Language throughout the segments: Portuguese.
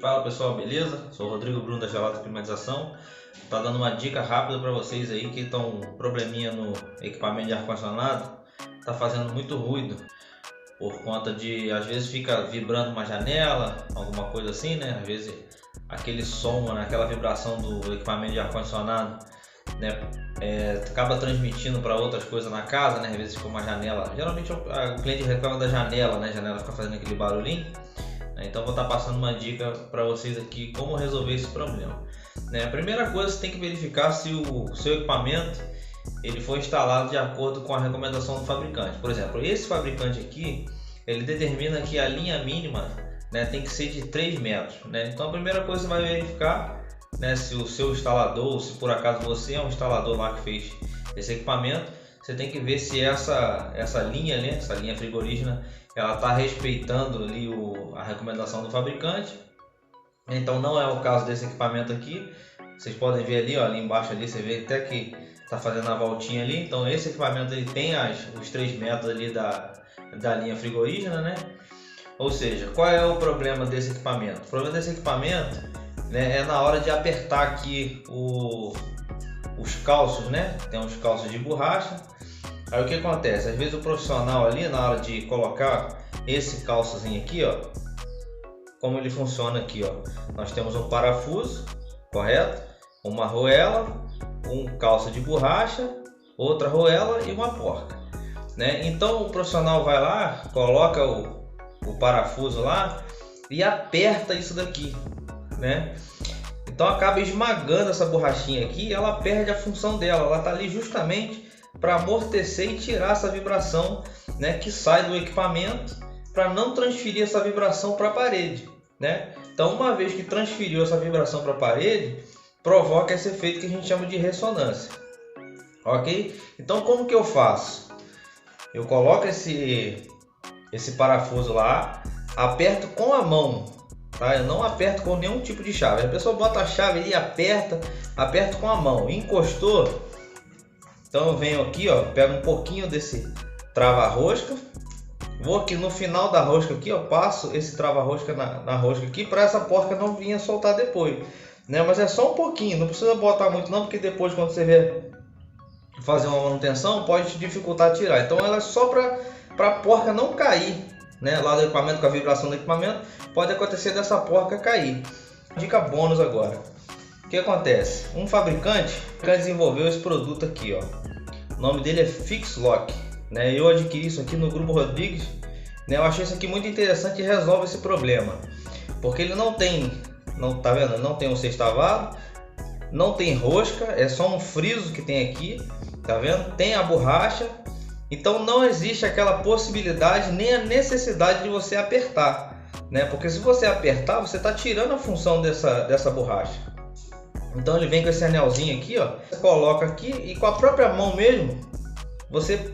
Fala pessoal, beleza? Sou o Rodrigo Bruno da Gelada Climatização. Tá dando uma dica rápida para vocês aí que estão um probleminha no equipamento de ar-condicionado. Tá fazendo muito ruído por conta de, às vezes fica vibrando uma janela, alguma coisa assim, né? Às vezes aquele som, né? Aquela vibração do equipamento de ar-condicionado, né? Acaba transmitindo para outras coisas na casa, né? Às vezes fica uma janela. Geralmente o cliente reclama da janela, né? A janela fica fazendo aquele barulhinho. Então vou estar passando uma dica para vocês aqui como resolver esse problema. A primeira coisa, você tem que verificar se o seu equipamento ele foi instalado de acordo com a recomendação do fabricante. Por exemplo, esse fabricante aqui, ele determina que a linha mínima, né, tem que ser de 3 metros. Né? Então a primeira coisa, você vai verificar, né, se o seu instalador, se por acaso você é um instalador lá que fez esse equipamento, você tem que ver se essa linha, né, essa linha frigorígena, ela está respeitando ali a recomendação do fabricante. Então não é o caso desse equipamento aqui. Vocês podem ver ali, ó, ali embaixo ali, você vê até que está fazendo a voltinha ali. Então esse equipamento ele tem os 3 metros ali da linha frigorígena, né? Ou seja, qual é o problema desse equipamento? O problema desse equipamento, né, é na hora de apertar aqui os calços, né? Tem uns calços de borracha. Aí o que acontece? Às vezes o profissional ali, na hora de colocar esse calçozinho aqui, ó, como ele funciona aqui, ó, nós temos um parafuso, correto? Uma arruela, um calço de borracha, outra arruela e uma porca, né? Então o profissional vai lá, coloca o parafuso lá e aperta isso daqui, né? Então acaba esmagando essa borrachinha aqui e ela perde a função dela. Ela está ali justamente para amortecer e tirar essa vibração, né, que sai do equipamento, para não transferir essa vibração para a parede, né? Então uma vez que transferiu essa vibração para a parede, provoca esse efeito que a gente chama de ressonância, ok? Então como que eu faço? Eu coloco esse parafuso lá, aperto com a mão, tá? Eu não aperto com nenhum tipo de chave. A pessoa bota a chave e aperto com a mão, encostou. Então eu venho aqui, ó, pego um pouquinho desse trava-rosca, vou aqui no final da rosca aqui, ó, passo esse trava-rosca na rosca aqui para essa porca não vir a soltar depois, né? Mas é só um pouquinho, não precisa botar muito não, porque depois quando você vier fazer uma manutenção pode te dificultar tirar. Então ela é só para a porca não cair, né? Lá do equipamento, com a vibração do equipamento, pode acontecer dessa porca cair. Dica bônus agora. O que acontece? Um fabricante desenvolveu esse produto aqui, ó. O nome dele é Fix-Lock, né? Eu adquiri isso aqui no Grupo Rodrigues, né? Eu achei isso aqui muito interessante e resolve esse problema, porque ele tá vendo? Não tem um sextavado, não tem rosca, é só um friso que tem aqui, tá vendo? Tem a borracha, então não existe aquela possibilidade nem a necessidade de você apertar, né? Porque se você apertar, você está tirando a função dessa borracha. Então ele vem com esse anelzinho aqui, ó, você coloca aqui e com a própria mão mesmo você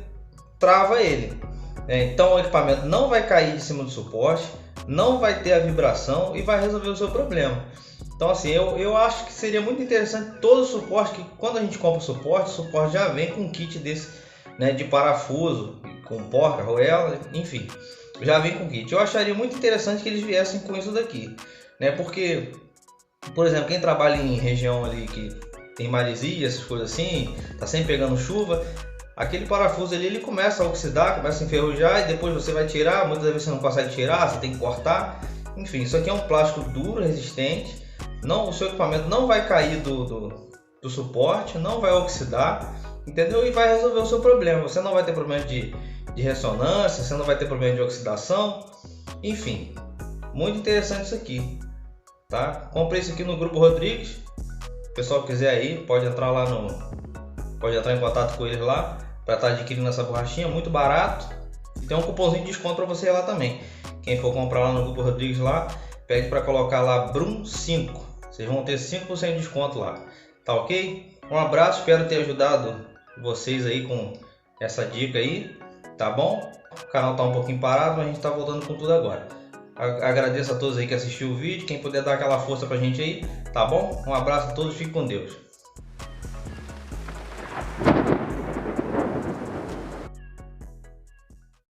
trava ele, né? Então o equipamento não vai cair de cima do suporte, não vai ter a vibração e vai resolver o seu problema. Então assim, eu acho que seria muito interessante todo o suporte, que quando a gente compra o suporte já vem com um kit desse, né, de parafuso, com porca, arruela, enfim, já vem com kit. Eu acharia muito interessante que eles viessem com isso daqui, né? Porque, por exemplo, quem trabalha em região ali que tem maresia, essas coisas assim, tá sempre pegando chuva, aquele parafuso ali ele começa a oxidar, começa a enferrujar e depois você vai tirar, muitas vezes você não consegue tirar, você tem que cortar. Enfim, isso aqui é um plástico duro, resistente, o seu equipamento não vai cair do suporte, não vai oxidar, entendeu? E vai resolver o seu problema. Você não vai ter problema de ressonância, você não vai ter problema de oxidação, enfim, muito interessante isso aqui. Tá? Comprei isso aqui no Grupo Rodrigues. O pessoal que quiser aí, pode entrar lá pode entrar em contato com eles lá para estar adquirindo essa borrachinha, muito barato. E tem um cupomzinho de desconto para você ir lá também. Quem for comprar lá no Grupo Rodrigues lá, pede para colocar lá BRUN5. Vocês vão ter 5% de desconto lá. Tá ok? Um abraço, espero ter ajudado vocês aí com essa dica aí, tá bom? O canal tá um pouquinho parado, mas a gente tá voltando com tudo agora. Agradeço a todos aí que assistiu o vídeo. Quem puder dar aquela força pra gente aí, tá bom? Um abraço a todos, fique com Deus.